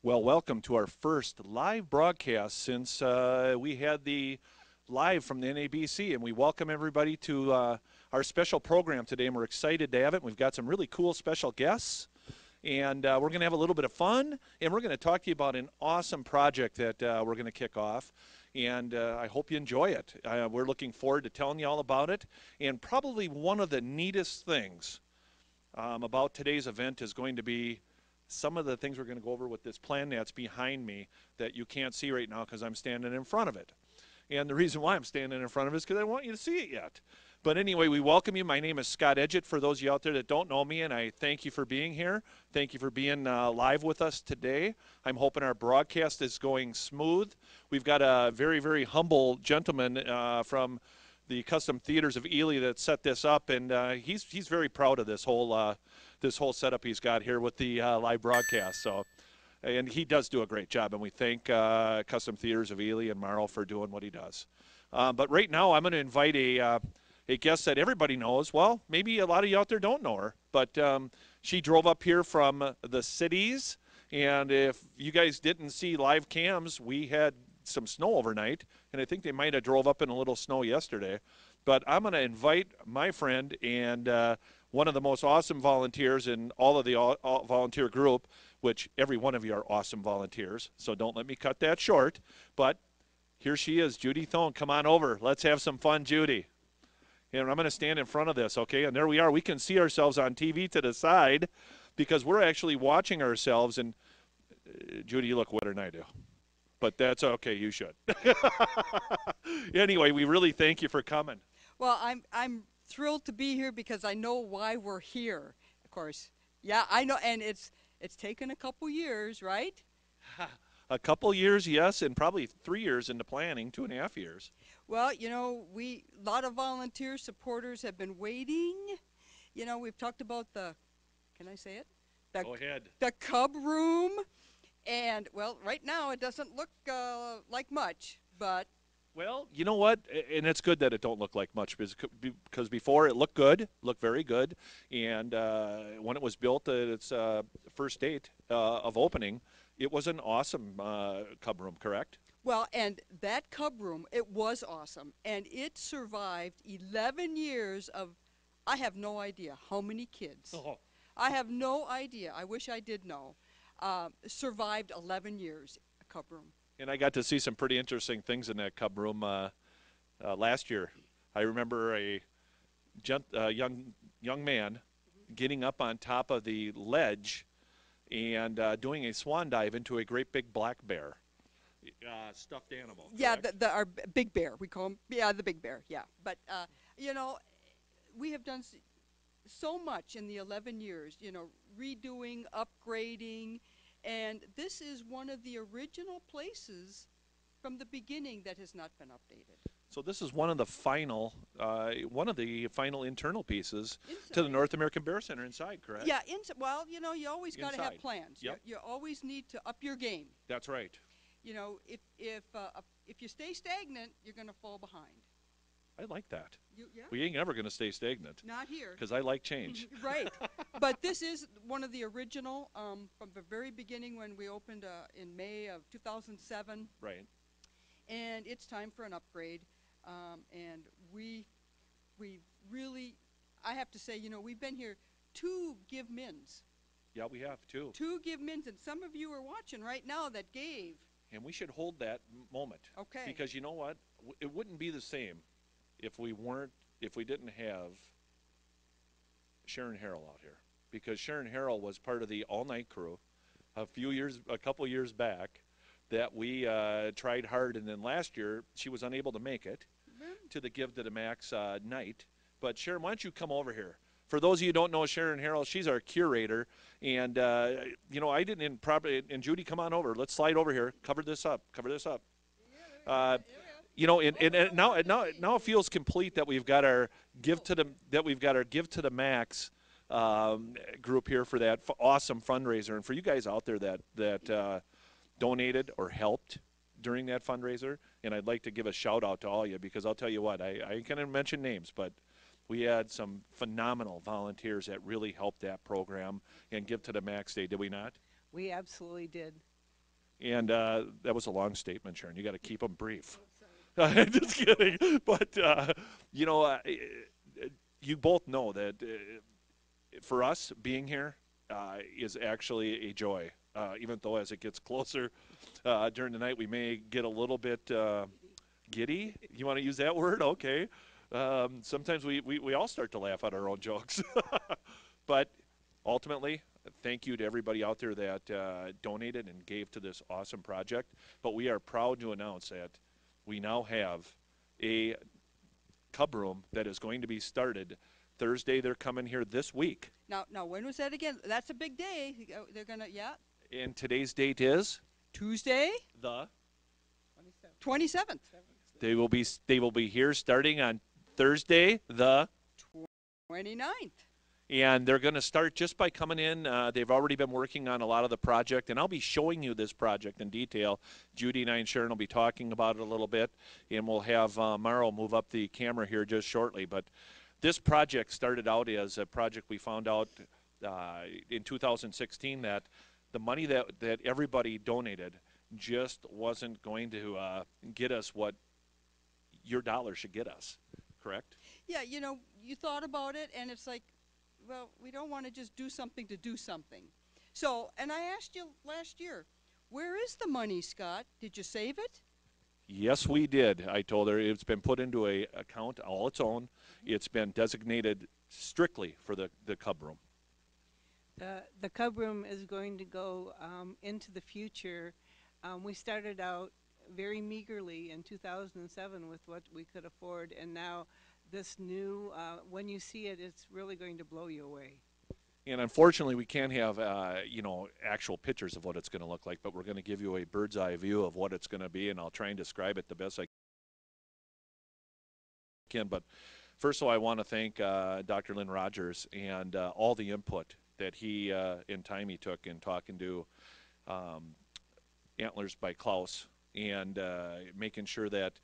Well, welcome to our first live broadcast since we had the live from the NABC, and we welcome everybody to our special program today, and we're excited to have it. We've got some really cool special guests, and we're going to have a little bit of fun, and we're going to talk to you about an awesome project that we're going to kick off, and I hope you enjoy it. We're looking forward to telling you all about it, and probably one of the neatest things about today's event is going to be some of the things we're going to go over with this plan that's behind me that you can't see right now because I'm standing in front of it. And the reason why I'm standing in front of it is because I don't want you to see it yet. But anyway, we welcome you. My name is Scott Edgett, for those of you out there that don't know me, and I thank you for being here. Thank you for being live with us today. I'm hoping our broadcast is going smooth. We've got a very, very humble gentleman from the Custom Theaters of Ely that set this up, and he's very proud of this whole setup he's got here with the live broadcast. So, and he does do a great job, and we thank Custom Theaters of Ely and Myra for doing what he does. But right now, I'm going to invite a guest that everybody knows. Well, maybe a lot of you out there don't know her, but she drove up here from the cities. And if you guys didn't see live cams, we had some snow overnight, and I think they might have drove up in a little snow yesterday. But I'm going to invite my friend and one of the most awesome volunteers in all of the all volunteer group, which every one of you are awesome volunteers, so don't let me cut that short. But here she is, Judy Thone. Come on over. Let's have some fun, Judy. And I'm going to stand in front of this, okay? And there we are. We can see ourselves on TV to the side because we're actually watching ourselves. And Judy, you look better than I do. But that's okay. You should. Anyway, we really thank you for coming. Well, I'm thrilled to be here because I know why we're here. Of course, yeah, I know, and it's taken a couple years, right? A couple years, yes, and probably 3 years into planning, 2.5 years. Well, we a lot of volunteer supporters have been waiting. We've talked about can I say it? Go ahead. The Cub Room, and well, right now it doesn't look like much, but Well, you know what? And it's good that it don't look like much because before it looked good, looked very good. And when it was built at its first date of opening, it was an awesome cub room, correct? well, and that Cub Room, it was awesome, and it survived 11 years of, I have no idea how many kids. Oh. I have no idea. I wish I did know. Survived 11 years, a Cub Room. And I got to see some pretty interesting things in that cub room last year. I remember a young man getting up on top of the ledge and doing a swan dive into a great big black bear, stuffed animal. Yeah, Correct? our big bear. We call him, yeah, the big bear. Yeah, but you know, we have done so much in the 11 years. Redoing, upgrading, and this is one of the original places from the beginning that has not been updated. So this is one of the final internal pieces to the Inside. North American Bear Center inside, correct? Yeah, well, you always got to have Inside. plans. Yep. You always need to up your game. That's right. If you stay stagnant, you're going to fall behind. I like that. Yeah. We ain't ever going to stay stagnant Not here. because I like change. Right. But this is one of the original from the very beginning when we opened in May of 2007. Right. And it's time for an upgrade. And we really, I have to say, we've been here two give mins. Yeah, we have too. Two give mins, and some of you are watching right now that gave. And we should hold that moment. Okay. Because you know what? It wouldn't be the same if we didn't have Sharon Harrell out here. Because Sharon Harrell was part of the all-night crew a couple years back that we tried hard, and then last year she was unable to make it to the Give to the Max night. But Sharon, why don't you come over here? For those of you who don't know Sharon Harrell, she's our curator, and I didn't probably. And Judy, come on over. Let's slide over here. Cover this up. And now it feels complete that we've got our Give to the Max group here for that awesome fundraiser, and for you guys out there that donated or helped during that fundraiser. And I'd like to give a shout out to all of you because I'll tell you what, I ain't gonna mention names, but we had some phenomenal volunteers that really helped that program and Give to the Max Day, did we not? We absolutely did. And that was a long statement, Sharon. You got to keep them brief. Just kidding. But, you know, you both know that for us, being here is actually a joy. Even though as it gets closer during the night, we may get a little bit giddy. You want to use that word? Okay. Sometimes we all start to laugh at our own jokes. But ultimately, thank you to everybody out there that donated and gave to this awesome project. But we are proud to announce that we now have a cub room that is going to be started Thursday. They're coming here this week. Now, when was that again? That's a big day. They're gonna, yeah. And today's date is Tuesday, the 27th. they will be here starting on Thursday the 29th. and they're going to start just by coming in. They've already been working on a lot of the project, and I'll be showing you this project in detail. Judy and I and Sharon will be talking about it a little bit, and we'll have Myra move up the camera here just shortly. But this project started out as a project we found out in 2016 that the money that everybody donated just wasn't going to get us what your dollar should get us, correct? Yeah, you thought about it, and it's like, well, we don't want to just do something to do something. So, and I asked you last year, where is the money, Scott? Did you save it? Yes, we did. I told her it's been put into a account all its own. It's been designated strictly for the cub room. The cub room is going to go into the future. We started out very meagerly in 2007 with what we could afford, and now this new, when you see it, it's really going to blow you away. And unfortunately, we can't have actual pictures of what it's going to look like, but we're going to give you a bird's eye view of what it's going to be, and I'll try and describe it the best I can. But first of all, I want to thank Dr. Lynn Rogers and all the input that he and time he took in talking to Antlers by Klaus and making sure that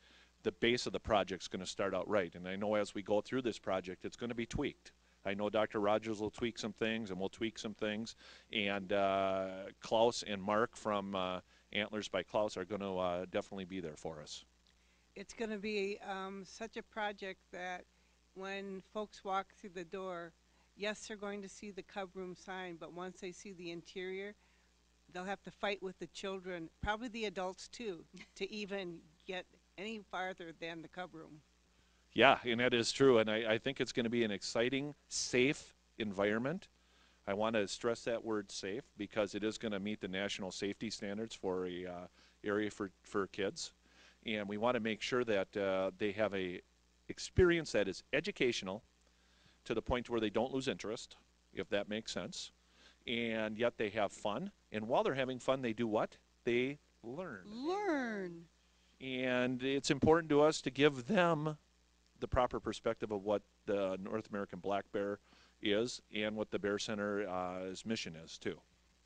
the base of the project is going to start out right. And I know as we go through this project, it's going to be tweaked. I know Dr. Rogers will tweak some things, and we'll tweak some things. And Klaus and Mark from Antlers by Klaus are going to definitely be there for us. It's going to be such a project that when folks walk through the door, yes, they're going to see the cub room sign, but once they see the interior, they'll have to fight with the children, probably the adults too, to even get any farther than the cub room. Yeah, and that is true. And I think it's going to be an exciting, safe environment. I want to stress that word safe because it is going to meet the national safety standards for a area for kids. And we want to make sure that they have a experience that is educational to the point where they don't lose interest, if that makes sense. And yet they have fun. And while they're having fun, they do what? They learn. Learn. And it's important to us to give them the proper perspective of what the North American black bear is and what the Bear Center's mission is, too.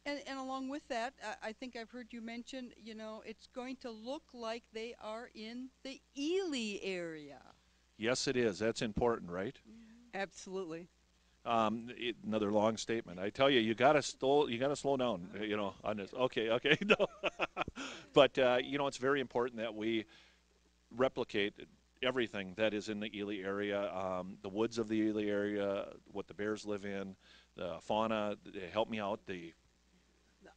And along with that, I think I've heard you mention, it's going to look like they are in the Ely area. Yes, it is. That's important, right? Absolutely. Another long statement. I tell you, you gotta slow down. On this. Okay. No. But it's very important that we replicate everything that is in the Ely area, the woods of the Ely area, what the bears live in, the fauna. Help me out.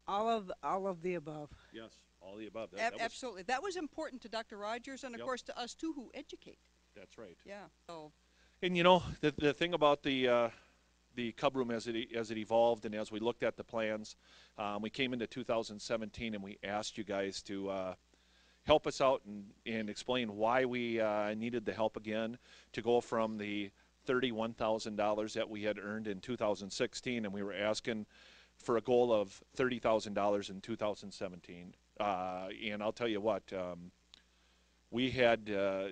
All of the above. Yes, all the above. Absolutely. That was important to Dr. Rogers and, of course, to us, too, who educate. That's right. Yeah. So. And the thing about the cub room as it evolved and as we looked at the plans, we came into 2017 and we asked you guys to help us out and explain why we needed the help again to go from the $31,000 that we had earned in 2016, and we were asking for a goal of $30,000 in 2017. And I'll tell you what, we had a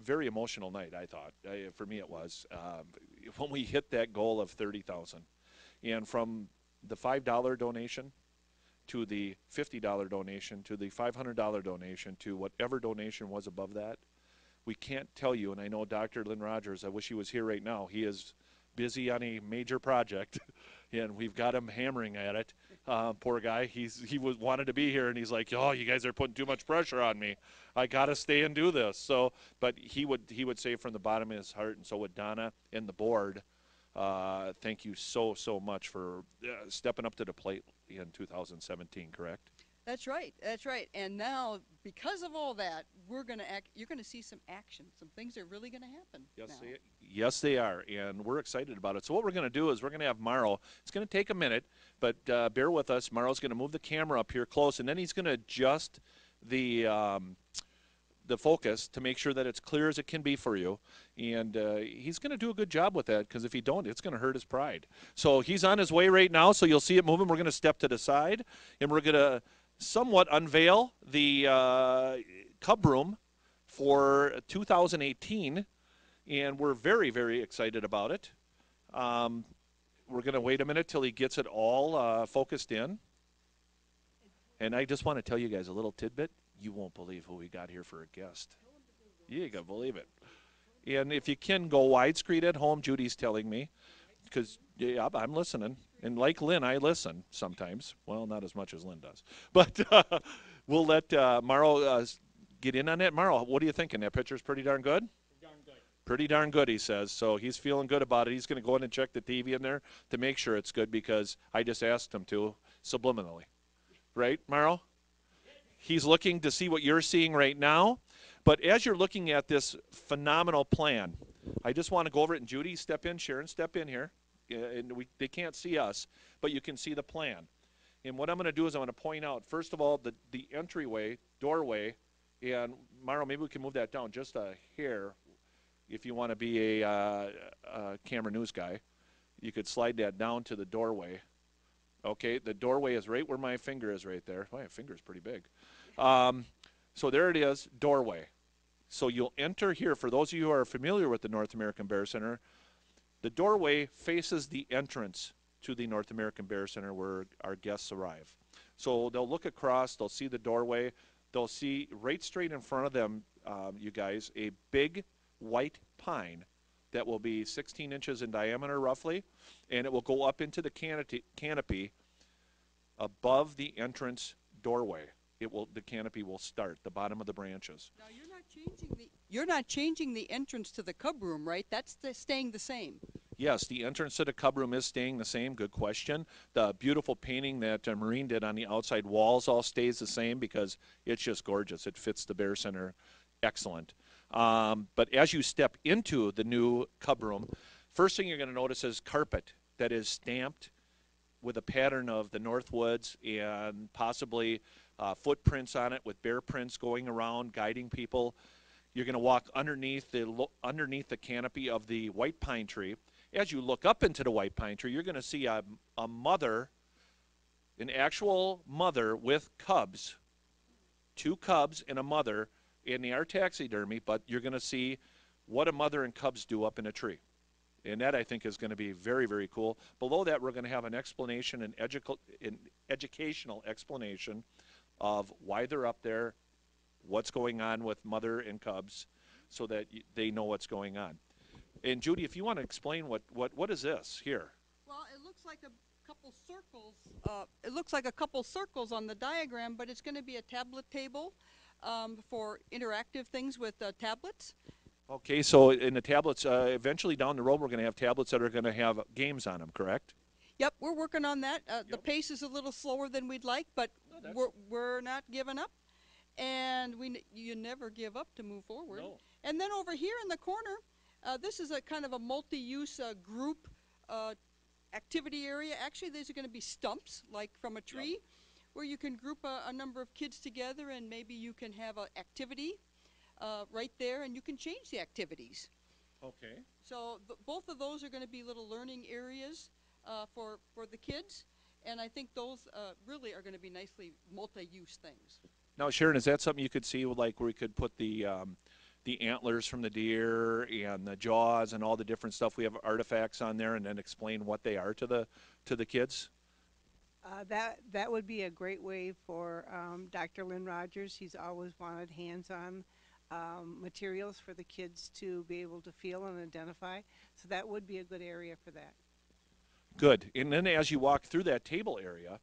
very emotional night, I thought. For me it was. When we hit that goal of $30,000. And from the $5 donation to the $50 donation to the $500 donation to whatever donation was above that, we can't tell you, and I know Dr. Lynn Rogers, I wish he was here right now. He is busy on a major project. and we've got him hammering at it. Poor guy. Wanted to be here, and he's like, "Oh, you guys are putting too much pressure on me. I gotta stay and do this." So, but he would say from the bottom of his heart, and so would Donna and the board. Thank you so much for stepping up to the plate in 2017. Correct? That's right. That's right. And now, because of all that, we're going to act. You're going to see some action. Some things are really going to happen. Yes, now. yes, they are, and we're excited about it. So what we're going to do is we're going to have Morrow. It's going to take a minute, but bear with us. Morrow's going to move the camera up here close, and then he's going to adjust the focus to make sure that it's clear as it can be for you. And he's going to do a good job with that, because if he don't, it's going to hurt his pride. So he's on his way right now, so you'll see it moving. We're going to step to the side, and we're going to somewhat unveil the Cub Room for 2018, and we're very excited about it. We're going to wait a minute till he gets it all focused in. And I just want to tell you guys a little tidbit. You won't believe who we got here for a guest. You ain't going to believe it. And if you can go widescreen at home, Judy's telling me, because yeah, I'm listening. And like Lynn, I listen sometimes. Well, not as much as Lynn does. But we'll let Morrow get in on that. Morrow, what are you thinking? That picture's pretty darn good? Pretty darn good, he says. So he's feeling good about it. He's going to go in and check the TV in there to make sure it's good, because I just asked him to subliminally. Right, Morrow? He's looking to see what you're seeing right now. But as you're looking at this phenomenal plan, I just want to go over it. And Judy, step in. Sharon, step in here. And they can't see us, but you can see the plan. And what I'm going to do is I'm going to point out, first of all, the entryway, doorway. And, Myra, maybe we can move that down just a hair if you want to be a camera news guy. You could slide that down to the doorway. Okay, the doorway is right where my finger is right there. My finger's pretty big. So there it is, doorway. So you'll enter here. For those of you who are familiar with the North American Bear Center, the doorway faces the entrance to the North American Bear Center where our guests arrive. So they'll look across, they'll see the doorway, they'll see right straight in front of them, you guys, a big white pine that will be 16 inches in diameter roughly, and it will go up into the canopy above the entrance doorway. The canopy will start, the bottom of the branches. Now you're not changing the entrance to the Cub Room, right? That's staying the same. Yes, the entrance to the Cub Room is staying the same. Good question. The beautiful painting that Maureen did on the outside walls all stays the same, because it's just gorgeous. It fits the Bear Center excellent. But as you step into the new Cub Room, first thing you're going to notice is carpet that is stamped with a pattern of the Northwoods and possibly footprints on it with bear prints going around, guiding people. You're going to walk underneath the canopy of the white pine tree. As you look up into the white pine tree, you're going to see a mother, an actual mother with cubs, 2 cubs and a mother, and they are taxidermy, but you're going to see what a mother and cubs do up in a tree. And that, I think, is going to be very cool. Below that, we're going to have an explanation, an educational explanation of why they're up there, what's going on with mother and cubs, so that they know what's going on. And Judy, if you want to explain what is this here? Well, it looks like a couple circles. It looks like a couple circles on the diagram, but it's going to be a tablet table for interactive things with tablets. Okay, so in the tablets, eventually down the road, we're going to have tablets that are going to have games on them, correct? Yep, we're working on that. The pace is a little slower than we'd like, but we're not giving up. And you never give up to move forward. No. And then over here in the corner, this is a kind of a multi-use group activity area. Actually, these are going to be stumps, like from a tree, where you can group a number of kids together, and maybe you can have an activity right there, and you can change the activities. Okay. So both of those are going to be little learning areas for the kids, and I think those really are going to be nicely multi-use things. Now, Sharon, is that something you could see, like where we could put the antlers from the deer and the jaws and all the different stuff? We have artifacts on there, and then explain what they are to the kids. That would be a great way for Dr. Lynn Rogers. He's always wanted hands-on materials for the kids to be able to feel and identify. So that would be a good area for that. Good. And then as you walk through that table area,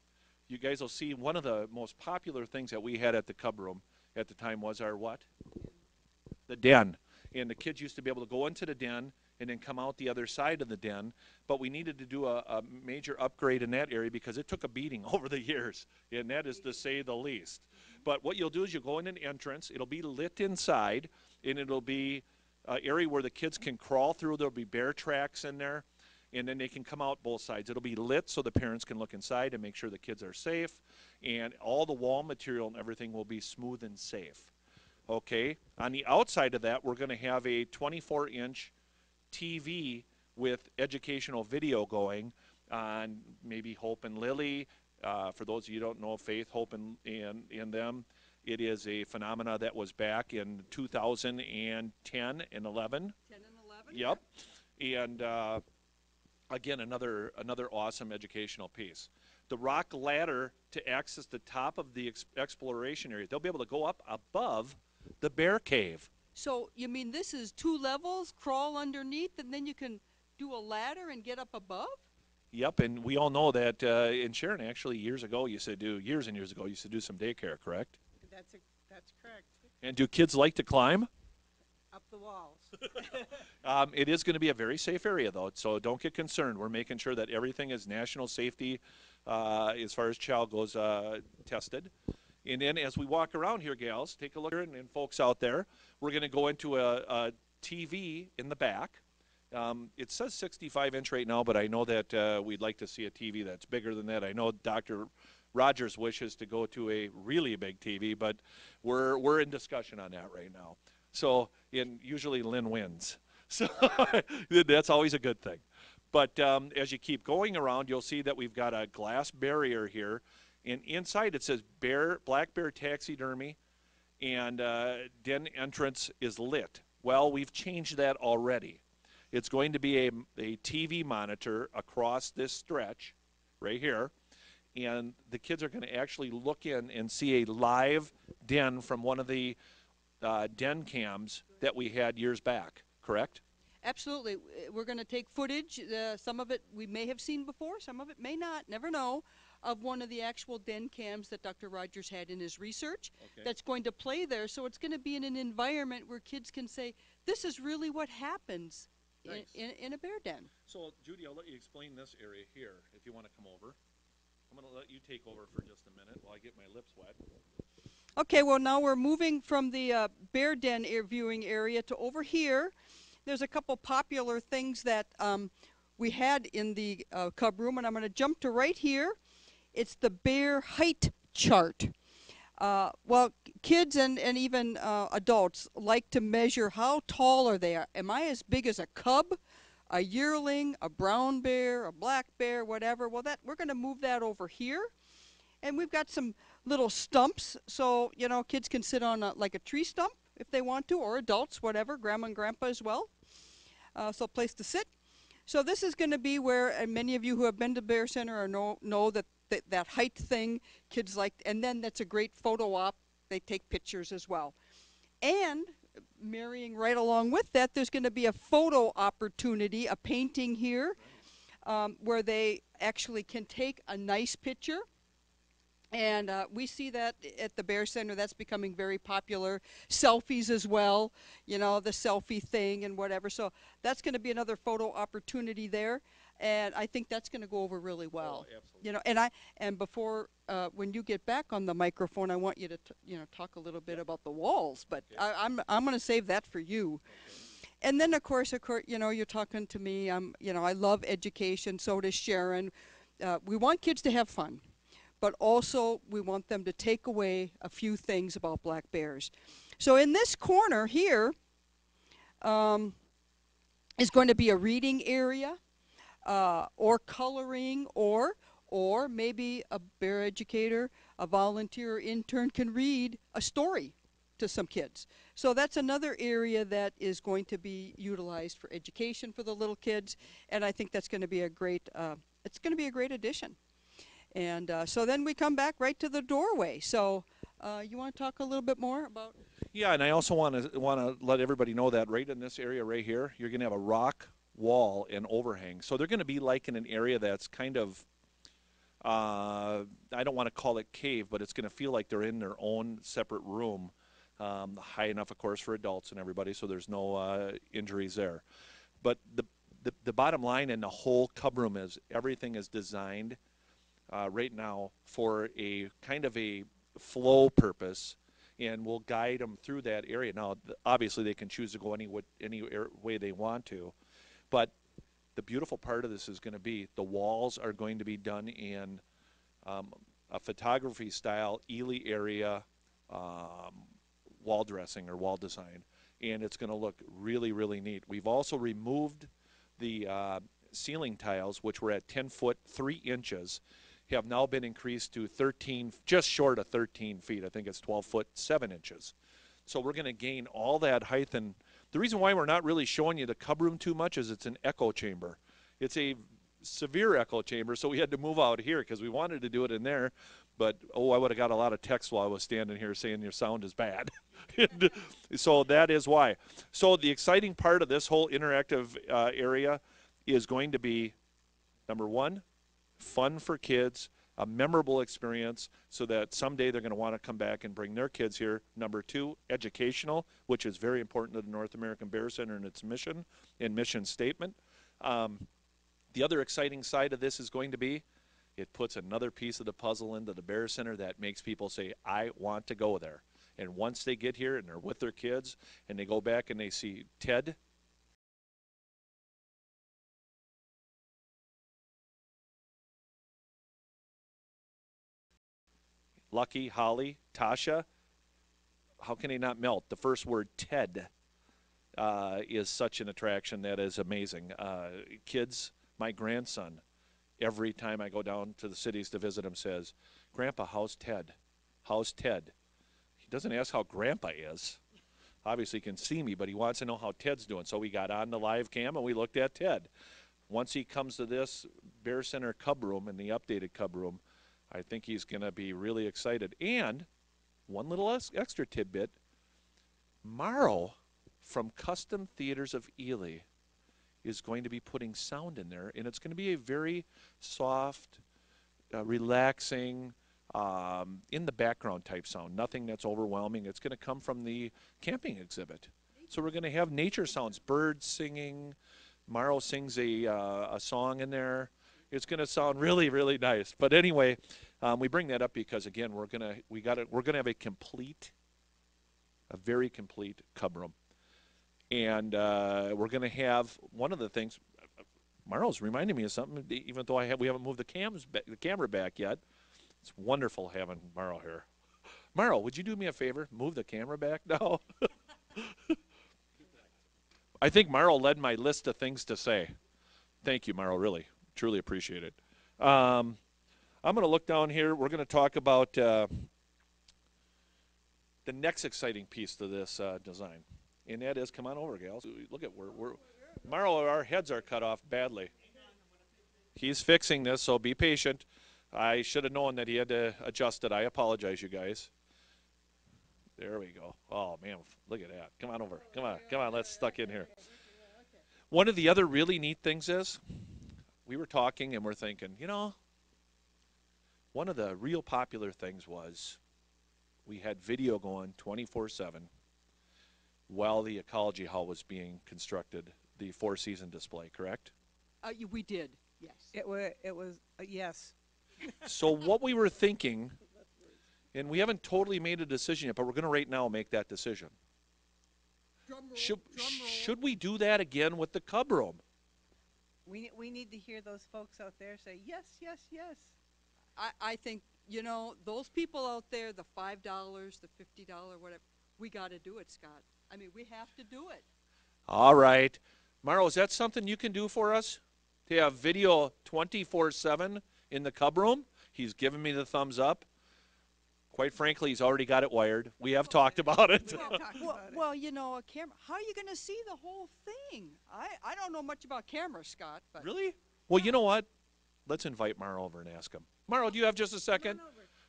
you guys will see one of the most popular things that we had at the cub room at the time was our what? The den. And the kids used to be able to go into the den and then come out the other side of the den. But we needed to do a major upgrade in that area because it took a beating over the years, and that is to say the least. But what you'll do is you'll go in an entrance. It'll be lit inside, and it'll be an area where the kids can crawl through. There'll be bear tracks in there, and then they can come out both sides. It'll be lit so the parents can look inside and make sure the kids are safe, and all the wall material and everything will be smooth and safe. Okay, on the outside of that, we're going to have a 24-inch TV with educational video going on maybe Hope and Lily. For those of you who don't know Faith, Hope, and them, it is a phenomena that was back in 2010 and 11. 10 and 11? Yep. And again, another awesome educational piece. The rock ladder to access the top of the exploration area. They'll be able to go up above the bear cave. So you mean this is 2 levels, crawl underneath, and then you can do a ladder and get up above? Yep, and we all know that in Sharon, actually, years and years ago, used to do some daycare, correct? That's correct. And do kids like to climb? Up the walls. It is going to be a very safe area, though, so don't get concerned. We're making sure that everything is national safety as far as child goes tested. And then as we walk around here, gals, take a look here, and folks out there, we're going to go into a TV in the back. It says 65-inch right now, but I know that we'd like to see a TV that's bigger than that. I know Dr. Rogers wishes to go to a really big TV, but we're in discussion on that right now. So, usually Lynn wins. So that's always a good thing. But as you keep going around, you'll see that we've got a glass barrier here. And inside it says black bear taxidermy, and den entrance is lit. Well, we've changed that already. It's going to be a TV monitor across this stretch right here, and the kids are going to actually look in and see a live den from one of the den cams that we had years back, correct? Absolutely. We're going to take footage. Some of it we may have seen before, some of it may not, never know, of one of the actual den cams that Dr. Rogers had in his research. Okay. That's going to play there. So it's going to be in an environment where kids can say, this is really what happens Nice. in a bear den. So, Judy, I'll let you explain this area here if you want to come over. I'm going to let you take over for just a minute while I get my lips wet. Okay, well, now we're moving from the bear den viewing area to over here. There's a couple popular things that we had in the cub room, and I'm going to jump to right here. It's the bear height chart. Well, kids and even adults like to measure how tall are they. Am I as big as a cub, a yearling, a brown bear, a black bear, whatever? Well, we're going to move that over here. And we've got some little stumps, so, kids can sit on like a tree stump if they want to, or adults, whatever, grandma and grandpa as well. So a place to sit. So this is going to be where, and many of you who have been to Bear Center or know that height thing, kids like, and then that's a great photo op. They take pictures as well. And marrying right along with that, there's going to be a photo opportunity, a painting here, where they actually can take a nice picture. And we see that at the Bear Center. That's becoming very popular. Selfies as well, the selfie thing and whatever. So that's going to be another photo opportunity there. And I think that's going to go over really well. Oh, absolutely. And before when you get back on the microphone, I want you to talk a little bit about the walls. But okay. I'm going to save that for you. Okay. And then of course, you're talking to me. I love education. So does Sharon. We want kids to have fun, but also we want them to take away a few things about black bears. So in this corner here is going to be a reading area, or coloring, or maybe a bear educator, a volunteer or intern can read a story to some kids. So that's another area that is going to be utilized for education for the little kids, and I think that's going to be a great addition. And so then we come back right to the doorway. So you want to talk a little bit more about? Yeah, and I also want to let everybody know that right in this area right here, you're going to have a rock wall and overhang. So they're going to be like in an area that's kind of, I don't want to call it cave, but it's going to feel like they're in their own separate room, high enough, of course, for adults and everybody, so there's no injuries there. But the bottom line in the whole cub room is everything is designed right now for a kind of a flow purpose, and we'll guide them through that area. Now, obviously, they can choose to go any way they want to, but the beautiful part of this is going to be the walls are going to be done in a photography style Ely area wall dressing or wall design, and it's going to look really, really neat. We've also removed the ceiling tiles, which were at 10 foot 3 inches, have now been increased to 13, just short of 13 feet. I think it's 12 foot 7 inches. So we're going to gain all that height. And the reason why we're not really showing you the cub room too much is it's an echo chamber. It's a severe echo chamber, so we had to move out here because we wanted to do it in there. But, oh, I would have got a lot of texts while I was standing here saying your sound is bad. So that is why. So the exciting part of this whole interactive area is going to be, number one, fun for kids, a memorable experience so that someday they're going to want to come back and bring their kids here. Number two, educational, which is very important to the North American Bear Center and its mission and mission statement. The other exciting side of this is going to be it puts another piece of the puzzle into the Bear Center that makes people say, I want to go there. And once they get here and they're with their kids and they go back and they see Ted, Lucky, Holly, Tasha, how can they not melt? The first word, Ted, is such an attraction that is amazing. Kids, my grandson, every time I go down to the cities to visit him, says, Grandpa, how's Ted? How's Ted? He doesn't ask how Grandpa is. Obviously, he can see me, but he wants to know how Ted's doing. So we got on the live cam and we looked at Ted. Once he comes to this Bear Center Cub Room and the updated Cub Room, I think he's going to be really excited. And one little extra tidbit, Myra from Custom Theaters of Ely is going to be putting sound in there, and it's going to be a very soft, relaxing, in the background type sound, nothing that's overwhelming. It's going to come from the camping exhibit. So we're going to have nature sounds, birds singing. Myra sings a song in there. It's going to sound really, really nice. But anyway, we bring that up because again, we're going to have a very complete cub room, and we're going to have one of the things. Myra's reminding me of something, even though we haven't moved the camera back yet. It's wonderful having Myra here. Myra, would you do me a favor? Move the camera back now. I think Myra led my list of things to say. Thank you, Myra. Really, truly appreciate it. I'm going to look down here. We're going to talk about the next exciting piece to this design, and that is, come on over, gals. Look at we're Myra, our heads are cut off badly. He's fixing this, so be patient. I should have known that he had to adjust it. I apologize, you guys. There we go. Oh, man, look at that. Come on over. Come on, let's stuck in here. One of the other really neat things is we were talking and we're thinking, one of the real popular things was we had video going 24/7 while the ecology hall was being constructed, the four-season display, correct? We did, yes. It was yes. So what we were thinking, and we haven't totally made a decision yet, but we're going to right now make that decision. Drum roll, Should we do that again with the cub room? We need to hear those folks out there say yes, yes, yes. I think, those people out there, the $5, the $50, whatever, we got to do it, Scott. I mean, we have to do it. All right. Myra, is that something you can do for us? To have video 24/7 in the cub room? He's given me the thumbs up. Quite frankly, he's already got it wired. We have talked about it. Well, a camera, how are you going to see the whole thing? I don't know much about cameras, Scott. But Really? Well, you know what? Let's invite Myra over and ask him. Myra, do you have just a second?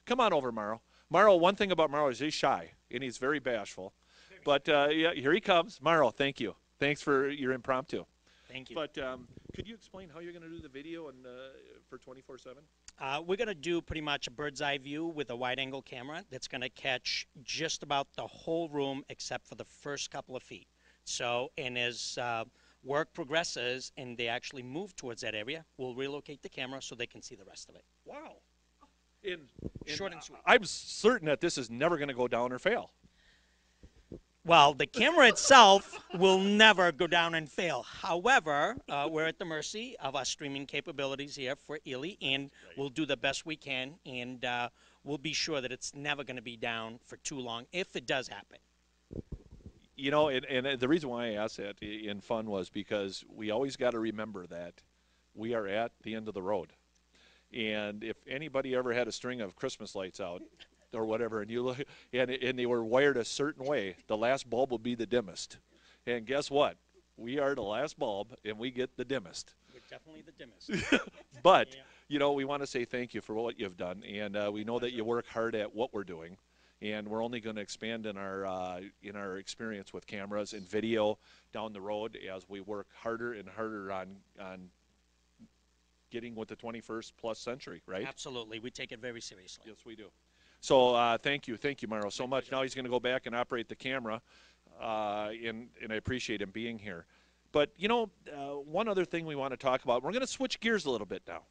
Come on over, Myra. Myra, one thing about Myra is he's shy, and he's very bashful. But, yeah, here he comes. Myra, thank you. Thanks for your impromptu. Thank you. But could you explain how you're going to do the video and for 24/7? We're going to do pretty much a bird's eye view with a wide angle camera that's going to catch just about the whole room except for the first couple of feet. So, and as work progresses and they actually move towards that area, we'll relocate the camera so they can see the rest of it. Wow. And Short and sweet. I'm certain that this is never going to go down or fail. Well, the camera itself will never go down and fail. However, we're at the mercy of our streaming capabilities here for Ely, and we'll do the best we can, and we'll be sure that it's never going to be down for too long if it does happen. You know, and the reason why I asked that in fun was because we always got to remember that we are at the end of the road. And if anybody ever had a string of Christmas lights out or whatever, and you look, and they were wired a certain way, the last bulb will be the dimmest. And guess what? We are the last bulb, and we get the dimmest. We're definitely the dimmest. But Yeah. you know, we want to say thank you for what you've done, and we know that you work hard at what we're doing, and we're only going to expand in our experience with cameras and video down the road as we work harder and harder on getting with the 21st plus century, right? Absolutely. We take it very seriously. Yes, we do. So thank you, Myra, so much. Now he's going to go back and operate the camera, and I appreciate him being here. But, you know, one other thing we want to talk about, we're going to switch gears a little bit now.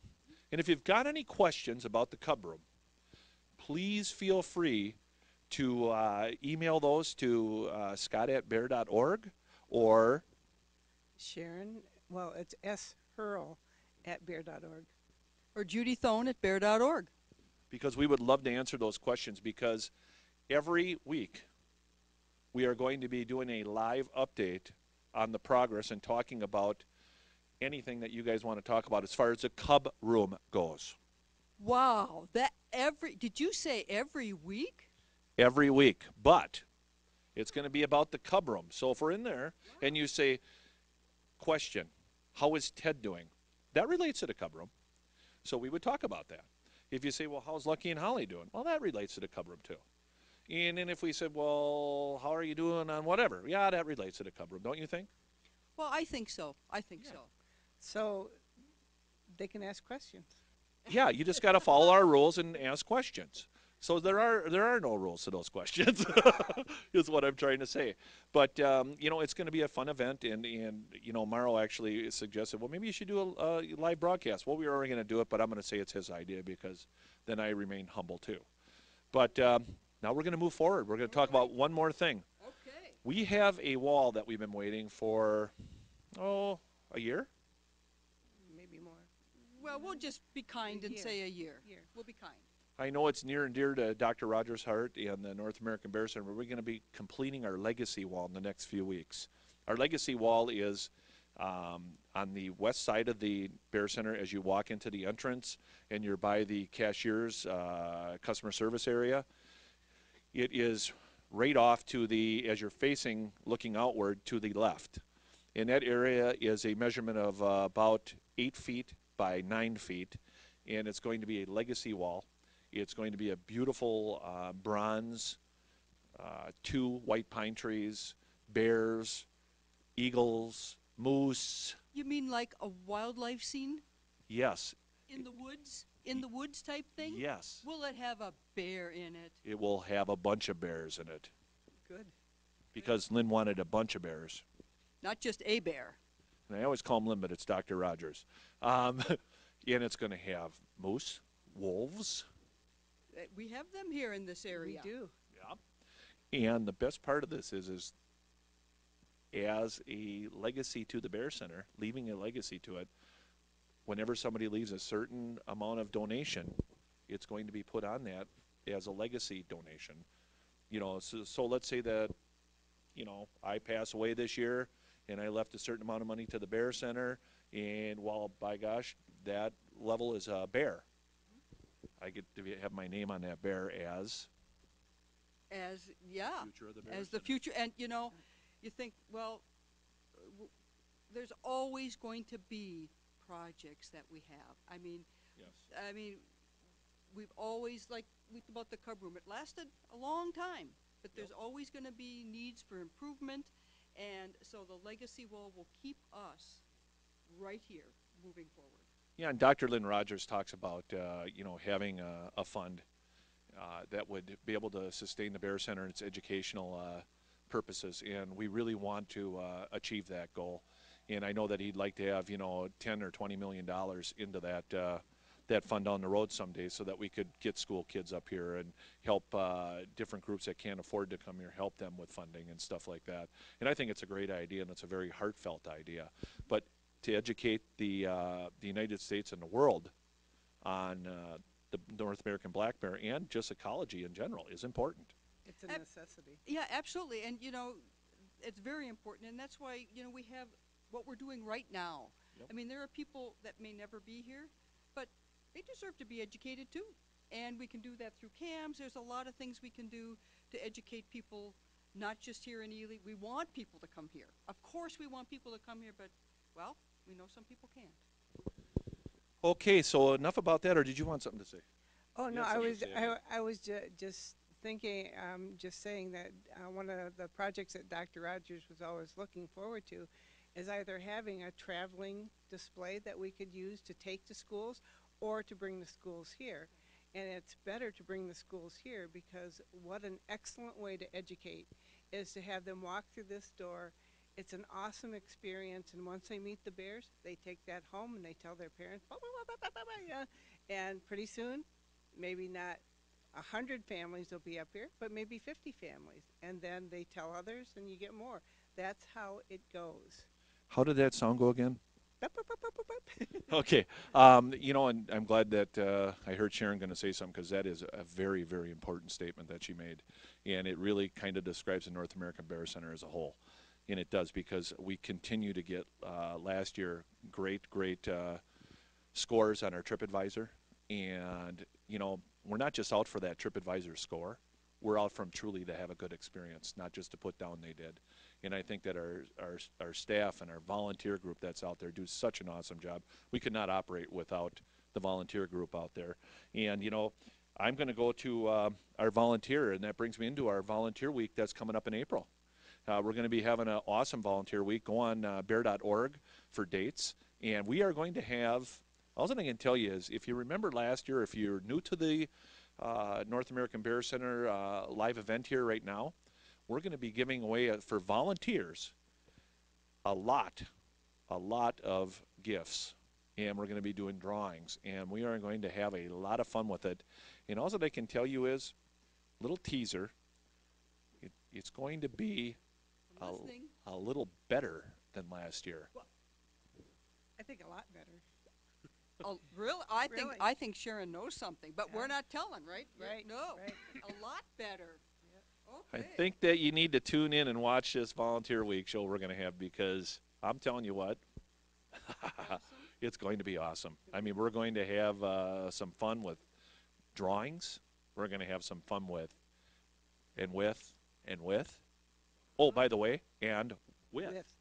And if you've got any questions about the Cub Room, please feel free to email those to scott@bear.org or Sharon, well, it's shurl@bear.org. Or Judy Thone at bear.org. because we would love to answer those questions, because every week we are going to be doing a live update on the progress and talking about anything that you guys want to talk about as far as the Cub Room goes. Wow, did you say every week? Every week. But it's going to be about the Cub Room. So if we're in there and you say, question, how is Ted doing? That relates to the Cub Room. So we would talk about that. If you say, well, how's Lucky and Holly doing? Well, that relates to the Cub Room too. And then if we said, well, how are you doing on whatever? Yeah, that relates to the Cub Room, don't you think? Well, I think so. I think so. So they can ask questions. Yeah, you just got to follow our rules and ask questions. So there are no rules to those questions, is what I'm trying to say. But you know, it's going to be a fun event, and you know, Morrow actually suggested, well, maybe you should do a live broadcast. Well, we were already going to do it, but I'm going to say it's his idea because then I remain humble too. But now we're going to move forward. We're going to talk about one more thing. Okay. We have a wall that we've been waiting for, a year. Maybe more. Well, we'll just be kind and year. say a year. Year. We'll be kind. I know it's near and dear to Dr. Rogers' heart and the North American Bear Center. We're going to be completing our legacy wall in the next few weeks. Our legacy wall is on the west side of the Bear Center as you walk into the entrance and you're by the cashier's customer service area. It is right off to the, as you're facing, looking outward to the left. And that area is a measurement of about 8 feet by 9 feet, and it's going to be a legacy wall. It's going to be a beautiful bronze, 2 white pine trees, bears, eagles, moose. You mean like a wildlife scene Yes, in the woods? In the woods type thing? yes. Will it have a bear in it? It will have a bunch of bears in it Good. because Lynn wanted a bunch of bears. Not just a bear. And I always call him Lynn, but it's Dr. Rogers. And it's going to have moose, wolves. We have them here in this area. We do. Yeah. And the best part of this is as a legacy to the Bear Center, leaving a legacy to it, whenever somebody leaves a certain amount of donation, it's going to be put on that as a legacy donation. You know, so let's say that, you know, I pass away this year and I left a certain amount of money to the Bear Center, and well, by gosh, that level is a bear. I get to have my name on that bear as future of the Bear as the Center. future. And you know, you think, well, there's always going to be projects that we have. I mean, Yes. we've always, like about the Cub Room, it lasted a long time, but there's always going to be needs for improvement, and so the legacy wall will keep us right here moving forward. Yeah, and Dr. Lynn Rogers talks about, having a fund that would be able to sustain the Bear Center and its educational purposes, and we really want to achieve that goal. And I know that he'd like to have, 10 or $20 million into that fund down the road someday, so that we could get school kids up here and help different groups that can't afford to come here, help them with funding and stuff like that. And I think it's a great idea, and it's a very heartfelt idea. But to educate the United States and the world on the North American black bear and just ecology in general is important. It's a Ab- necessity. Yeah, absolutely. And, it's very important. And that's why, we have what we're doing right now. Yep. I mean, there are people that may never be here, but they deserve to be educated too. And we can do that through CAMs. There's a lot of things we can do to educate people, not just here in Ely. We want people to come here. Of course, we want people to come here, but, well, we know some people can't. Okay, so enough about that, or did you want something to say? Oh You no, had something to say, I think. I was just thinking, just saying that one of the projects that Dr. Rogers was always looking forward to is either having a traveling display that we could use to take to schools or to bring the schools here. And it's better to bring the schools here because what an excellent way to educate is to have them walk through this door. It's an awesome experience, and once they meet the bears, they take that home and they tell their parents, "Bah, bah, bah, bah, bah, bah," yeah. And pretty soon, maybe not 100 families will be up here, but maybe 50 families. And then they tell others, and you get more. That's how it goes. How did that sound go again? Bup, bup, bup, bup, bup, bup. Okay, and I'm glad that I heard Sharon going to say something, because that is a very, very important statement that she made, and it really kind of describes the North American Bear Center as a whole, and it does, because we continue to get last year great scores on our TripAdvisor, and we're not just out for that TripAdvisor score, we're out from truly to have a good experience, not just to put down they did. And I think that our staff and our volunteer group that's out there do such an awesome job. We could not operate without the volunteer group out there. And I'm going to go to our volunteer, and that brings me into our volunteer week that's coming up in April. We're going to be having an awesome volunteer week. Go on bear.org for dates. And we are going to have, all I can tell you is, if you remember last year, if you're new to the North American Bear Center live event here right now, we're going to be giving away for volunteers a lot of gifts. And we're going to be doing drawings. And we are going to have a lot of fun with it. And all that I can tell you is, little teaser, it's going to be I'm listening. a little better than last year. I think a lot better. Oh, really? I think Really? I think Sharon knows something, but we're Yeah. not telling, right? Right, No. right. A lot better. I Okay. think that you need to tune in and watch this volunteer week show we're going to have, because I'm telling you what, Awesome. it's going to be awesome. I mean, we're going to have some fun with drawings. We're going to have some fun with, and with, and with. Oh, by the way, and with.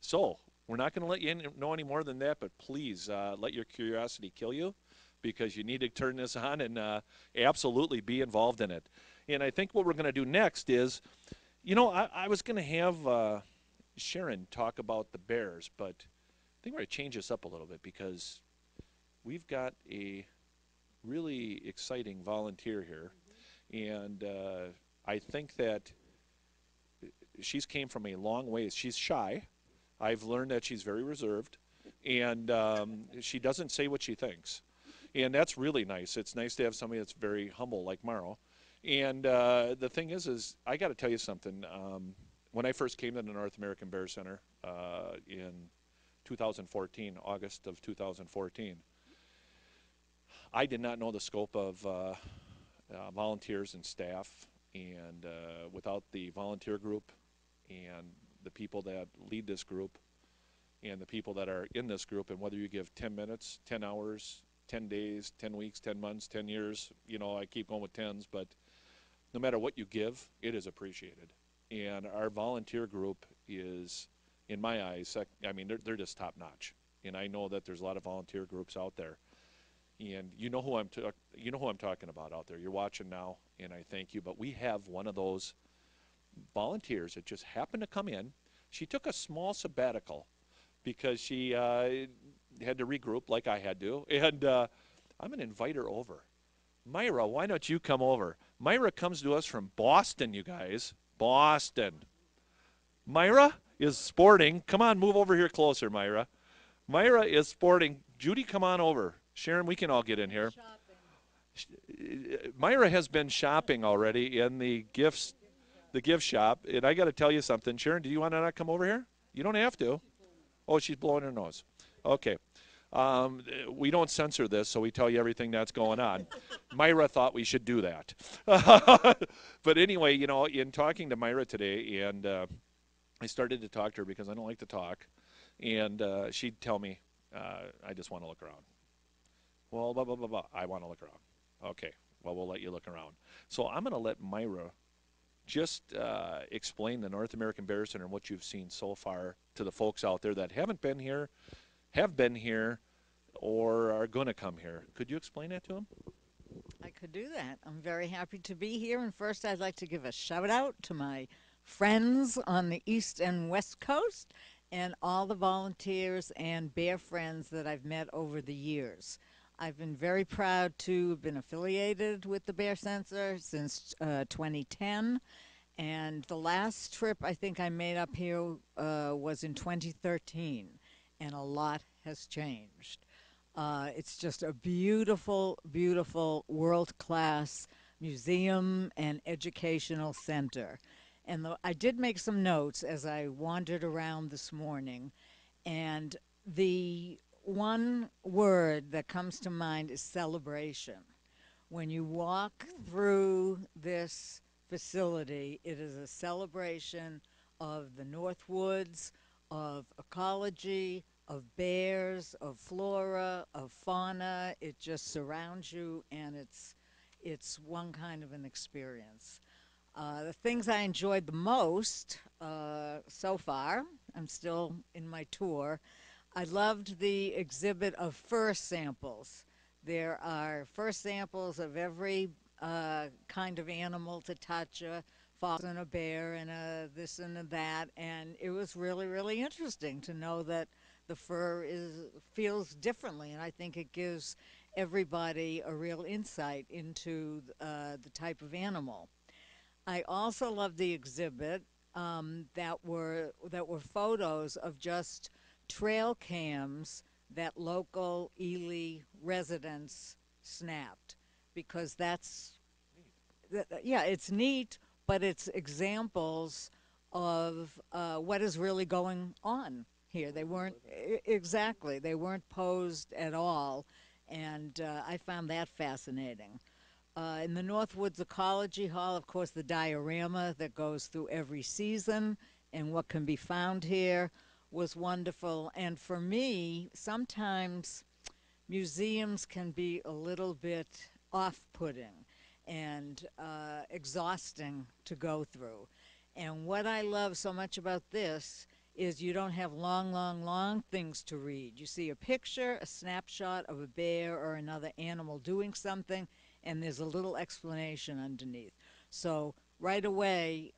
So we're not going to let you know any more than that, but please let your curiosity kill you, because you need to turn this on and absolutely be involved in it. And I think what we're going to do next is, I was going to have Sharon talk about the Bears, but I think we're going to change this up a little bit, because we've got a really exciting volunteer here. And I think that she's came from a long ways. She's shy. I've learned that she's very reserved, and she doesn't say what she thinks. And that's really nice. It's nice to have somebody that's very humble like Myra. And the thing is I got to tell you something. When I first came to the North American Bear Center in 2014, August of 2014, I did not know the scope of volunteers and staff. And without the volunteer group and the people that lead this group and the people that are in this group, and whether you give 10 minutes, 10 hours, 10 days, 10 weeks, 10 months, 10 years, I keep going with tens, but no matter what you give, it is appreciated. And our volunteer group is, in my eyes, I mean, they're just top notch. And I know that there's a lot of volunteer groups out there. And you know who I'm talking about out there. You're watching now, and I thank you. But we have one of those volunteers that just happened to come in. She took a small sabbatical because she had to regroup like I had to. And I'm going to invite her over. Myra, why don't you come over? Myra comes to us from Boston, you guys. Boston. Myra is sporting. Come on, move over here closer, Myra. Myra is sporting. Judy, come on over. Sharon, we can all get in here. Myra has been shopping already in the gift shop, and I got to tell you something. Sharon, do you want to not come over here? You don't have to. Oh, she's blowing her nose. Okay. We don't censor this, so we tell you everything that's going on. Myra thought we should do that. But anyway, you know, in talking to Myra today, and I started to talk to her because I don't like to talk, and she'd tell me, I just want to look around. Well, blah, blah, blah, blah. I want to look around. Okay, well, we'll let you look around. So I'm going to let Myra just explain the North American Bear Center and what you've seen so far to the folks out there that haven't been here, have been here, or are going to come here. Could you explain that to them? I could do that. I'm very happy to be here. And first, I'd like to give a shout out to my friends on the East and West Coast and all the volunteers and bear friends that I've met over the years. I've been very proud to have been affiliated with the Bear Center since 2010. And the last trip I think I made up here was in 2013. And a lot has changed. It's just a beautiful, beautiful world-class museum and educational center. And I did make some notes as I wandered around this morning, and the one word that comes to mind is celebration. When you walk through this facility, it is a celebration of the Northwoods, of ecology, of bears, of flora, of fauna. It just surrounds you, and it's one kind of an experience. The things I enjoyed the most so far, I'm still in my tour, I loved the exhibit of fur samples. There are fur samples of every kind of animal to touch, a fox and a bear and a this and a that, and it was really, really interesting to know that the fur feels differently, and I think it gives everybody a real insight into the type of animal. I also love the exhibit that were photos of just trail cams that local Ely residents snapped, because yeah, it's neat, but it's examples of what is really going on here. They weren't exactly. They weren't posed at all, and I found that fascinating. In the Northwoods Ecology Hall, of course, the diorama that goes through every season and what can be found here was wonderful. And for me, sometimes museums can be a little bit off-putting and exhausting to go through. And what I love so much about this is you don't have long, long, long things to read. You see a picture, a snapshot of a bear or another animal doing something, and there's a little explanation underneath. So right away,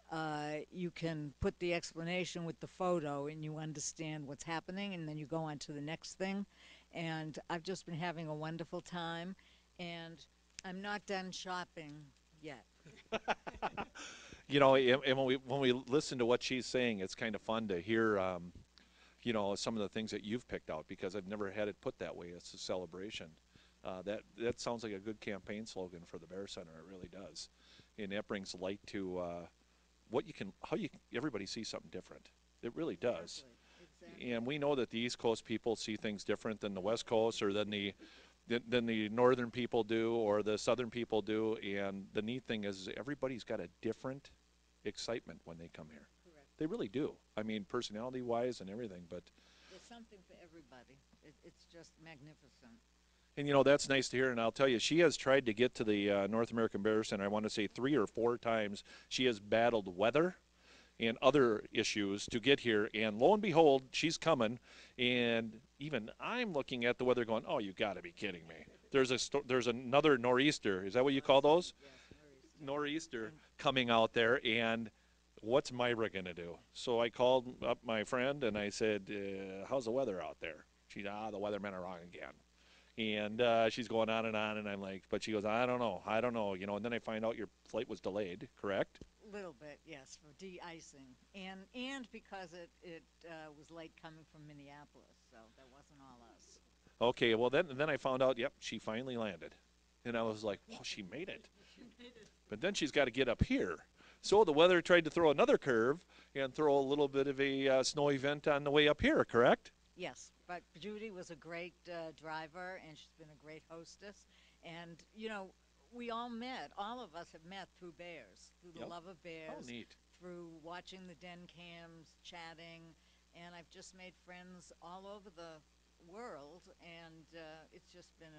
you can put the explanation with the photo, and you understand what's happening, and then you go on to the next thing. And I've just been having a wonderful time, and I'm not done shopping yet. You know, and when we listen to what she's saying, it's kind of fun to hear, you know, some of the things that you've picked out, because I've never had it put that way. It's a celebration. That sounds like a good campaign slogan for the Bear Center. It really does, and that brings light to what you can, everybody sees something different. It really does. Exactly. And we know that the East Coast people see things different than the West Coast, or than the northern people do, or the southern people do. And the neat thing is everybody's got a different excitement when they come here. Correct. They really do. I mean, personality-wise and everything. But There's something for everybody. It's just magnificent. and you know, that's nice to hear. And I'll tell you, she has tried to get to the North American Bear Center. I want to say 3 or 4 times. She has battled weather and other issues to get here, and lo and behold, she's coming. And even I'm looking at the weather going, oh, you got to be kidding me. There's another nor'easter. Is that what you call those? Yes, Nor'easter coming out there, and what's Myra going to do? So I called up my friend and I said, how's the weather out there? She's, the weathermen are wrong again. And she's going on, and I'm like, but she goes, I don't know, and then I find out your flight was delayed, correct? Little bit, yes, for de-icing, and because it was late coming from Minneapolis, so that wasn't all us. Okay, well then I found out, yep, she finally landed, and I was like, well, she made it. But then she's got to get up here. So the weather tried to throw another curve and throw a little bit of a snow event on the way up here, correct? Yes, but Judy was a great driver, and she's been a great hostess. And we all of us have met through bears, through the Yep. love of Oh, bears, neat. through watching the den cams, chatting, and I've just made friends all over the world, and it's just been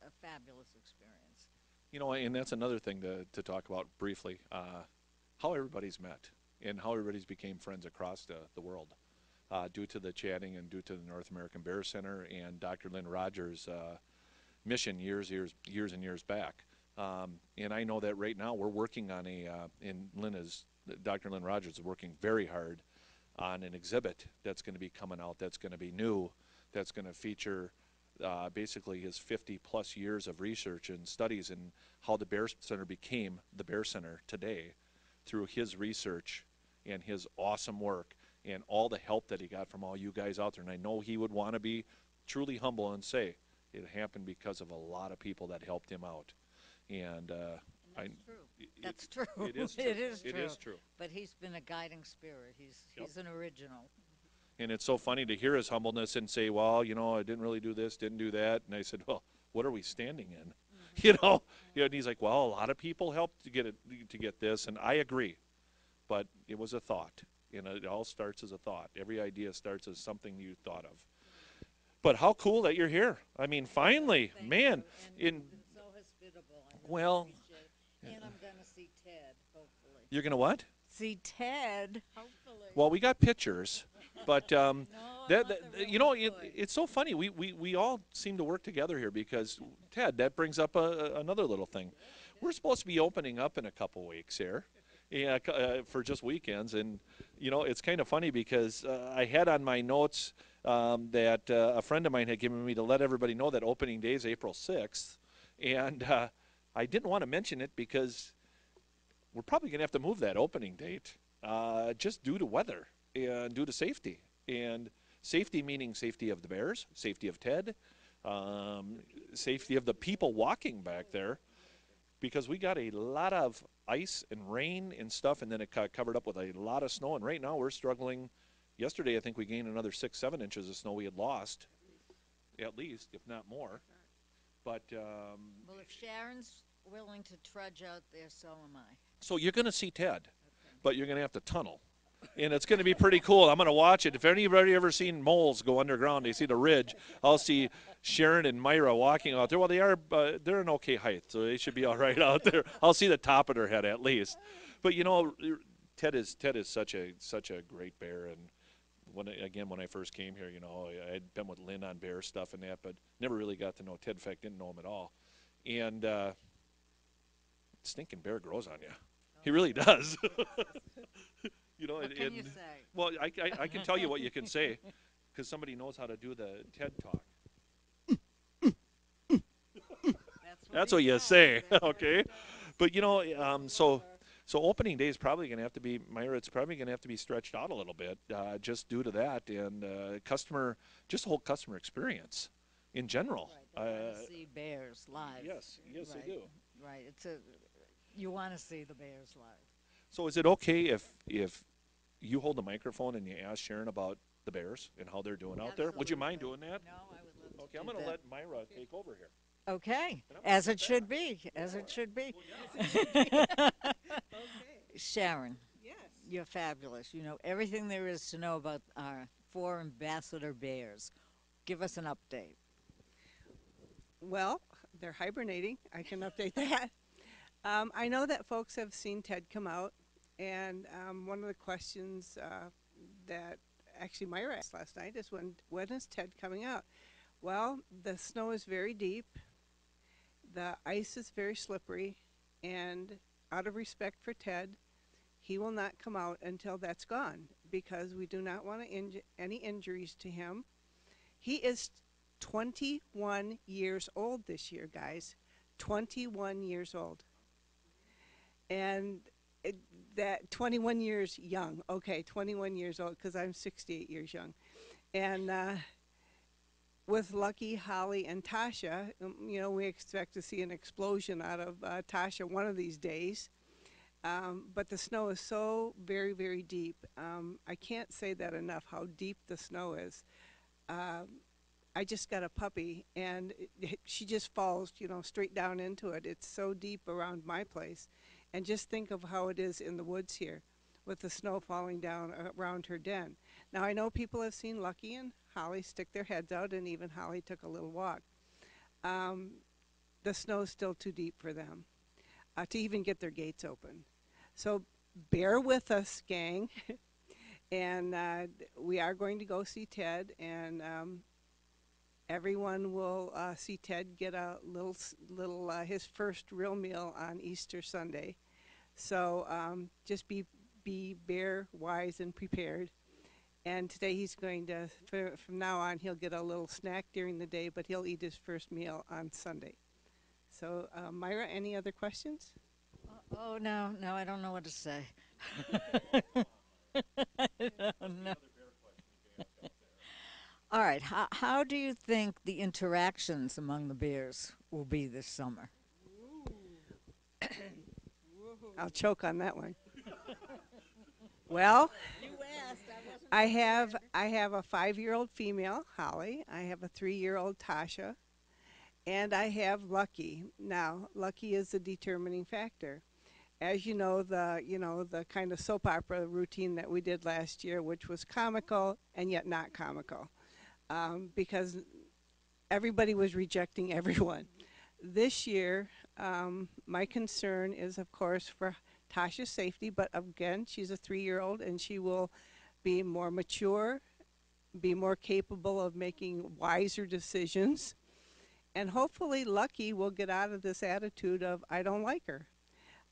a fabulous experience. And that's another thing to talk about briefly, how everybody's met and how everybody's became friends across the world due to the chatting and due to the North American Bear Center and Dr. Lynn Rogers' mission years and years back. And I know that right now we're working on Dr. Lynn Rogers is working very hard on an exhibit that's going to be coming out, that's going to be new, that's going to feature basically his 50 plus years of research and studies and how the Bear Center became the Bear Center today through his research and his awesome work and all the help that he got from all you guys out there. And I know he would want to be truly humble and say it happened because of a lot of people that helped him out. And And that's it, true. it is true. It is It true. is true. But he's been a guiding spirit. He's an original. And it's so funny to hear his humbleness and say, well, I didn't really do this, didn't do that. And I said, well, what are we standing in? And he's like, well, a lot of people helped to get this, and I agree, but it was a thought. It all starts as a thought. Every idea starts as something you thought of. But how cool that you're here. I mean, finally, Thank man. you. And In you've been so hospitable. I really well, appreciate it. And I'm going to see Ted, hopefully. you're gonna what? See Ted, hopefully. Well, we got pictures, but No, I want the real McCoy. it's so funny. We all seem to work together here because Ted. That brings up another little thing. We're supposed to be opening up in a couple weeks here, yeah, for just weekends, and it's kind of funny because I had on my notes that a friend of mine had given me to let everybody know that opening day is April 6th, and I didn't want to mention it because we're probably going to have to move that opening date just due to weather and due to safety. And safety meaning safety of the Bears, safety of Ted, safety of the people walking back there, because we got a lot of ice and rain and stuff, and then it got covered up with a lot of snow. And right now we're struggling. Yesterday, I think we gained another 6-7 inches of snow we had lost, at least, if not more. But Well, if Sharon's willing to trudge out there, so am I. so you're going to see Ted, but you're going to have to tunnel. And it's going to be pretty cool. I'm going to watch it. If anybody ever seen moles go underground, they see the ridge. I'll see Sharon and Myra walking out there. Well, they're an okay height, so they should be all right out there. I'll see the top of their head at least. But Ted is such a great bear. And when I first came here, I'd been with Lynn on bear stuff and that, but never really got to know Ted. In fact, didn't know him at all. And stinking bear grows on you. He really does. What can you say? Well, I can tell you what you can say because somebody knows how to do the TED talk. That's what you say, okay? But so opening day is probably going to have to be, Myra. It's probably going to have to be stretched out a little bit, just due to that and just the whole customer experience in general. Right, they want to see bears live. Yes, Right, they do. Right, you want to see the bears live. So is it okay if you hold the microphone and you ask Sharon about the Bears and how they're doing out there? Would you mind doing that? No, I would love to. Okay, I'm going to let Myra take over here. Okay, And I'm gonna as sit it should be, as it should be. Okay. Sharon, Yes. you're fabulous. You know everything there is to know about our 4 ambassador bears. Give us an update. Well, they're hibernating. I can update that. I know that folks have seen Ted come out, and one of the questions that actually Myra asked last night is when is Ted coming out? Well, the snow is very deep, the ice is very slippery, and out of respect for Ted, He will not come out until that's gone because we do not want to any injuries to him. He is 21 years old this year, guys. 21 years old. And it, that 21 years young. Okay, 21 years old because I'm 68 years young. And with Lucky, Holly, and Tasha, we expect to see an explosion out of Tasha one of these days. But the snow is so very, very deep. I can't say that enough, how deep the snow is. I just got a puppy, and she just falls, straight down into it. It's so deep around my place. And just think of how it is in the woods here with the snow falling down around her den. Now, I know people have seen Lucky and Holly stick their heads out, and even Holly took a little walk. The snow's still too deep for them to even get their gates open. So bear with us, gang. And we are going to go see Ted, and everyone will see Ted get a little his first real meal on Easter Sunday. So just be bear wise and prepared. And today he's going to, from now on, he'll get a little snack during the day, but he'll eat his first meal on Sunday. So Myra, any other questions? Oh, no, no, I don't know what to say. Oh, no. All right, how do you think the interactions among the bears will be this summer? I'll choke on that one. Well, You asked, I wasn't I have a 5-year-old female, Holly. I have a 3-year-old Tasha, and I have Lucky. Now, Lucky is the determining factor. As the kind of soap opera routine that we did last year, which was comical and yet not comical, because everybody was rejecting everyone. This year, my concern is, of course, for Tasha's safety, but again, she's a 3-year-old and she will be more mature, be more capable of making wiser decisions, and hopefully Lucky will get out of this attitude of, I don't like her.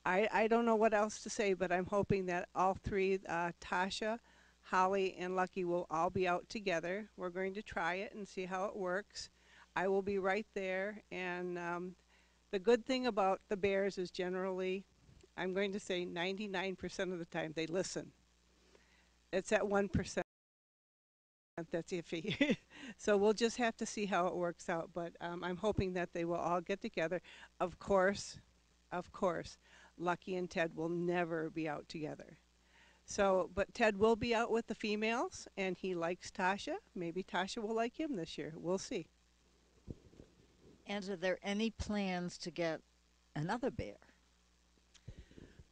I don't know what else to say, but I'm hoping that all three, Tasha, Holly, and Lucky, will all be out together. We're going to try it and see how it works. I will be right there, and the good thing about the bears is generally, I'm going to say 99% of the time, they listen. It's that 1% that's iffy. So we'll just have to see how it works out, but I'm hoping that they will all get together. Of course, Lucky and Ted will never be out together. So, but Ted will be out with the females, and he likes Tasha. Maybe Tasha will like him this year. We'll see. And are there any plans to get another bear?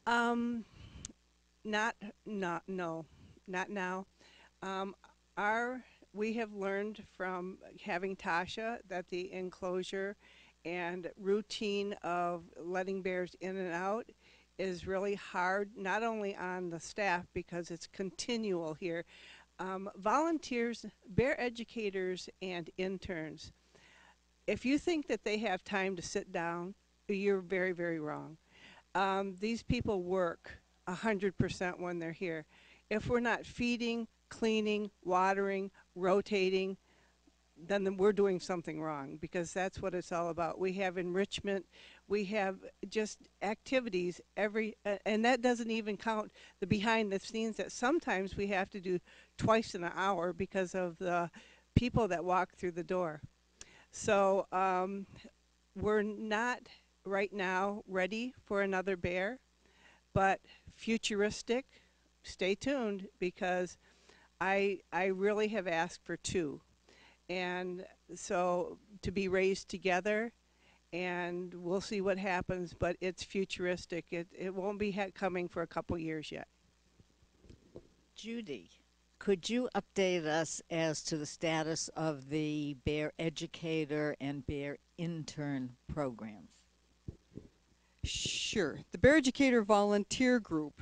Um, no, not now. Um, our we have learned from having Tasha that the enclosure and routine of letting bears in and out is really hard, not only on the staff because it's continual here. Volunteers, bear educators, and interns. If you think that they have time to sit down, you're very, very wrong. These people work 100% when they're here. If we're not feeding, cleaning, watering, rotating, then we're doing something wrong because that's what it's all about. We have enrichment, we have just activities and that doesn't even count the behind the scenes that sometimes we have to do twice in an hour because of the people that walk through the door. So we're not right now ready for another bear, but futuristic, stay tuned because I really have asked for 2. And so to be raised together, and we'll see what happens, but it's futuristic. It won't be coming for a couple years yet. Judy, could you update us as to the status of the bear educator and bear intern programs? Sure. The Bear Educator Volunteer Group.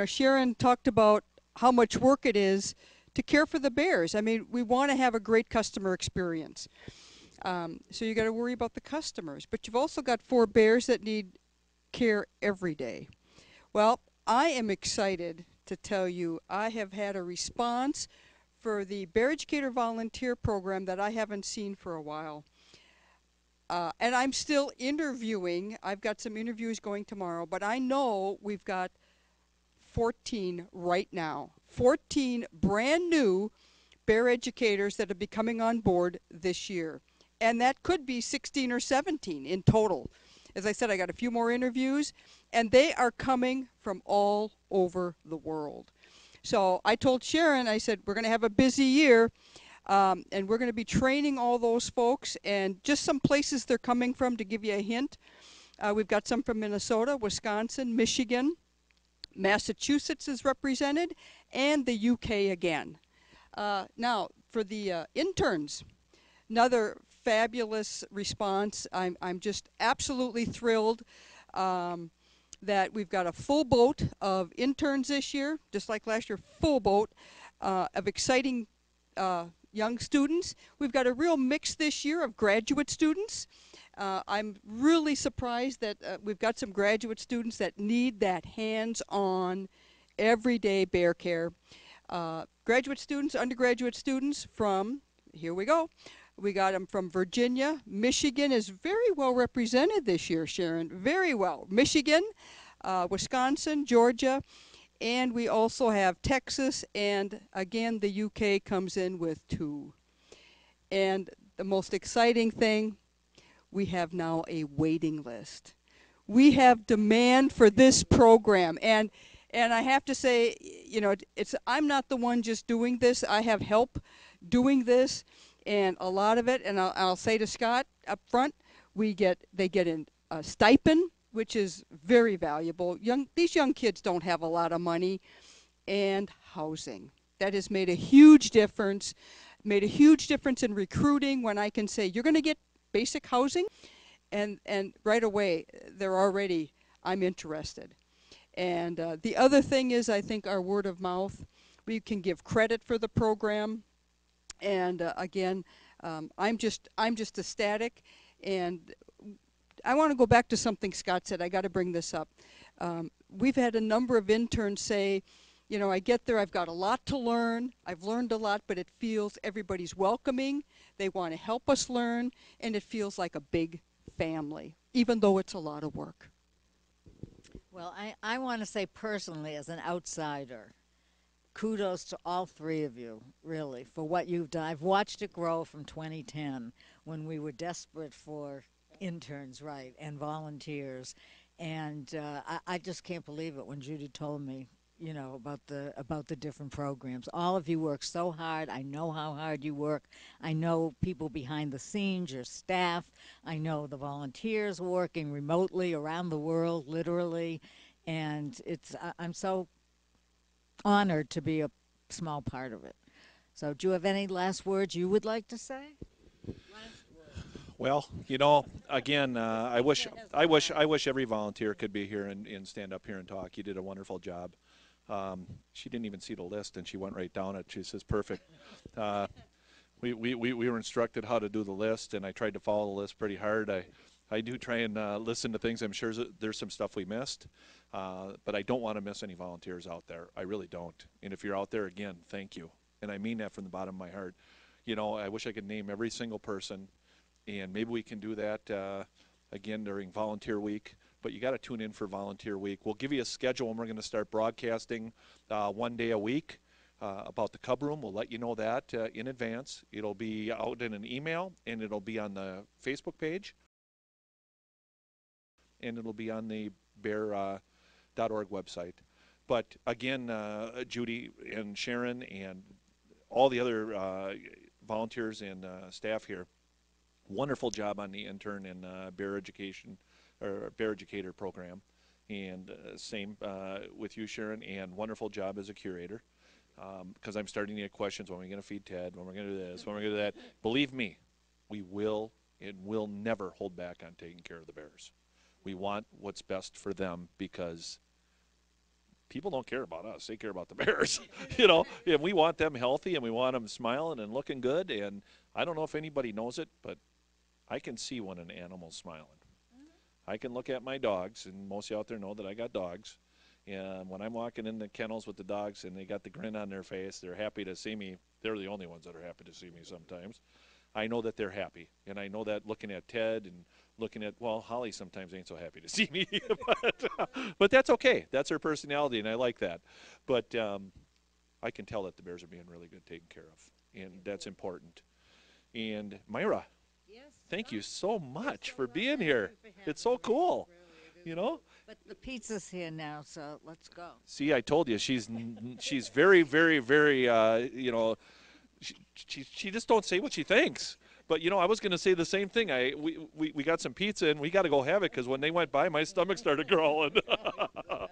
Sharon talked about how much work it is to care for the bears. I mean, we want to have a great customer experience. So you got to worry about the customers. But you've also got 4 bears that need care every day. Well, I am excited to tell you I have had a response for the Bear Educator Volunteer Program that I haven't seen for a while. And I'm still interviewing. I've got some interviews going tomorrow, but I know we've got 14 right now. 14 brand new Bear educators that will be coming on board this year. And that could be 16 or 17 in total. As I said, I got a few more interviews, and they are coming from all over the world. So I told Sharon, I said, we're going to have a busy year, and we're going to be training all those folks, and just some places they're coming from to give you a hint. We've got some from Minnesota, Wisconsin, Michigan, Massachusetts is represented, and the UK again. Now, for the interns, another fabulous response. I'm just absolutely thrilled that we've got a full boat of interns this year, just like last year, full boat of exciting young students. We've got a real mix this year of graduate students. I'm really surprised that we've got some graduate students that need that hands-on, everyday bear care. Graduate students, undergraduate students from, here we go, we got them from Virginia. Michigan is very well represented this year, Sharon, very well. Michigan, Wisconsin, Georgia, and we also have Texas, and again, the UK comes in with 2. And the most exciting thing, we have now a waiting list. We have demand for this program, and I have to say, you know, it's I'm not the one just doing this. I have help doing this, and a lot of it. And I'll say to Scott up front, they get a stipend, which is very valuable. These young kids don't have a lot of money, and housing. That has made a huge difference. Made a huge difference in recruiting when I can say you're going to get basic housing, and right away they're already, I'm interested. And the other thing is, I think our word of mouth, we can give credit for the program. And again, I'm just ecstatic. And I want to go back to something Scott said. I got to bring this up. We've had a number of interns say, you know, I get there, I've got a lot to learn. I've learned a lot, but it feels everybody's welcoming. They want to help us learn, and it feels like a big family, even though it's a lot of work. Well, I want to say personally, as an outsider, kudos to all 3 of you, really, for what you've done. I've watched it grow from 2010 when we were desperate for interns, right, and volunteers. And I just can't believe it when Judy told me, you know, about the different programs. All of you work so hard. I know how hard you work. I know people behind the scenes, your staff. I know the volunteers working remotely around the world, literally. And I'm so honored to be a small part of it. So, do you have any last words you would like to say? Well, you know, again, I wish every volunteer could be here and stand up here and talk. You did a wonderful job. She didn't even see the list, and she went right down it. She says, perfect. Uh, we were instructed how to do the list, and I tried to follow the list pretty hard. I do try and listen to things. I'm sure there's some stuff we missed, but I don't want to miss any volunteers out there. I really don't. And if you're out there, again, thank you. And I mean that from the bottom of my heart. You know, I wish I could name every single person, and maybe we can do that again during Volunteer Week. But you got to tune in for Volunteer Week. We'll give you a schedule, and we're going to start broadcasting 1 day a week about the Cub Room. We'll let you know that in advance. It'll be out in an email, and it'll be on the Facebook page, and it'll be on the bear.org website. But again, Judy and Sharon and all the other volunteers and staff here, wonderful job on the intern and bear education or bear educator program, and same with you, Sharon, and wonderful job as a curator. Because I'm starting to get questions: when are we going to feed Ted? When are we going to do this? When are we going to do that? Believe me, we will and will never hold back on taking care of the bears. We want what's best for them because people don't care about us; they care about the bears. You know, and we want them healthy, and we want them smiling and looking good. And I don't know if anybody knows it, but I can see when an animal's smiling. I can look at my dogs, and most of you out there know that I got dogs, And when I'm walking in the kennels with the dogs and they got the grin on their face, they're happy to see me. They're the only ones that are happy to see me sometimes. I know that they're happy. And I know that looking at Ted and looking at, well, Holly sometimes ain't so happy to see me. but that's okay. That's her personality, and I like that. But I can tell that the bears are being really good taken care of, and that's important. And Myra, thank you so much for being here. It's so cool, you know. But the pizza's here now, so let's go. See, I told you she's very, very, very. She just don't say what she thinks. But I was going to say the same thing. We got some pizza and we got to go have it because when they went by, my stomach started growling.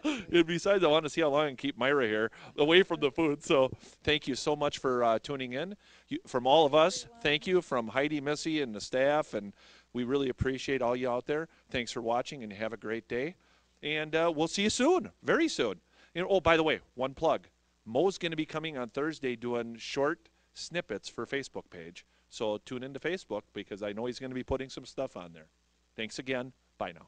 And besides, I want to see how long I can keep Myra here away from the food. So thank you so much for tuning in. From all of us, thank you from Heidi, Missy, and the staff, and we really appreciate all you out there. Thanks for watching and have a great day. And we'll see you soon, very soon. Oh, by the way, one plug. Mo's going to be coming on Thursday doing short snippets for Facebook page. So tune into Facebook because I know he's going to be putting some stuff on there. Thanks again. Bye now.